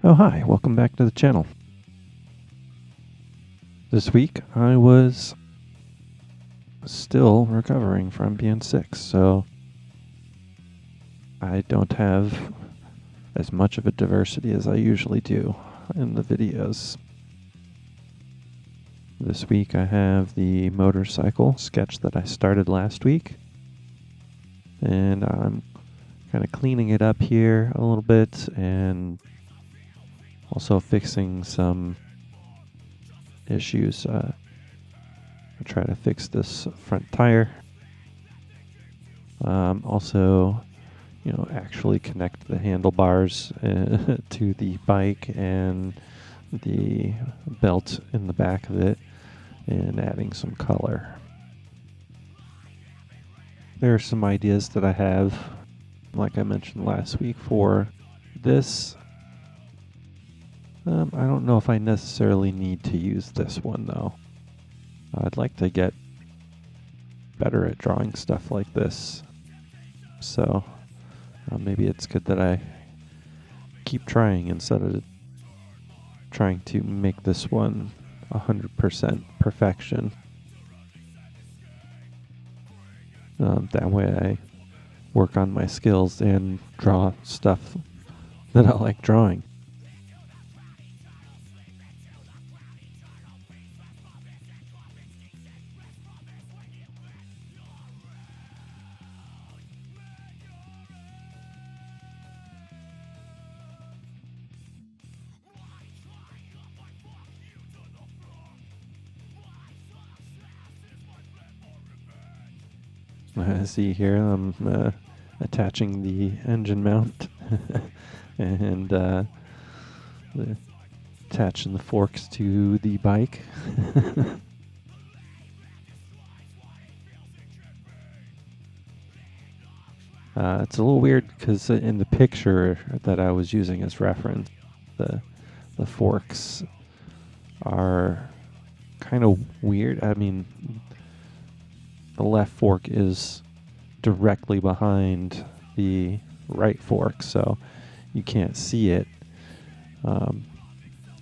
Oh hi, welcome back to the channel. This week I was still recovering from being sick, so I don't have as much of a diversity as I usually do in the videos. This week I have the motorcycle sketch that I started last week, and I'm kind of cleaning it up here a little bit and also fixing some issues. I try to fix this front tire. Also, actually connect the handlebars to the bike and the belt in the back of it, and adding some color. There are some ideas that I have, like I mentioned last week, for this. I don't know if I necessarily need to use this one though. I'd like to get better at drawing stuff like this. So maybe it's good that I keep trying instead of trying to make this one 100% perfection. That way I work on my skills and draw stuff that I like drawing. See here, I'm attaching the engine mount and attaching the forks to the bike. It's a little weird because in the picture that I was using as reference, the forks are kind of weird. I mean, the left fork is directly behind the right fork, so you can't see it.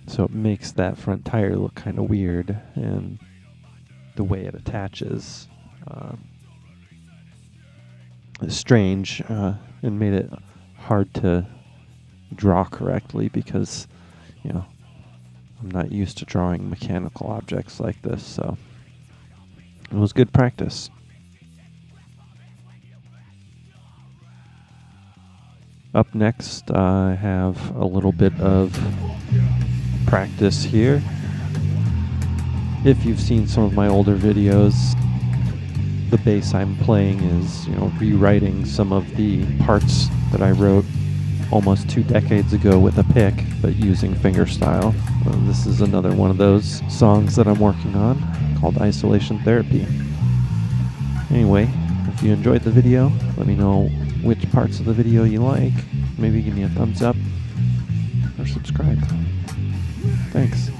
So it makes that front tire look kind of weird, and the way it attaches is strange, and made it hard to draw correctly because, I'm not used to drawing mechanical objects like this, so it was good practice. Up next, I have a little bit of practice here. If you've seen some of my older videos, the bass I'm playing is, rewriting some of the parts that I wrote almost 2 decades ago with a pick, but using fingerstyle. This is another one of those songs that I'm working on, called Isolation Therapy. Anyway, if you enjoyed the video, let me know which parts of the video you like. Maybe give me a thumbs up or subscribe. Thanks.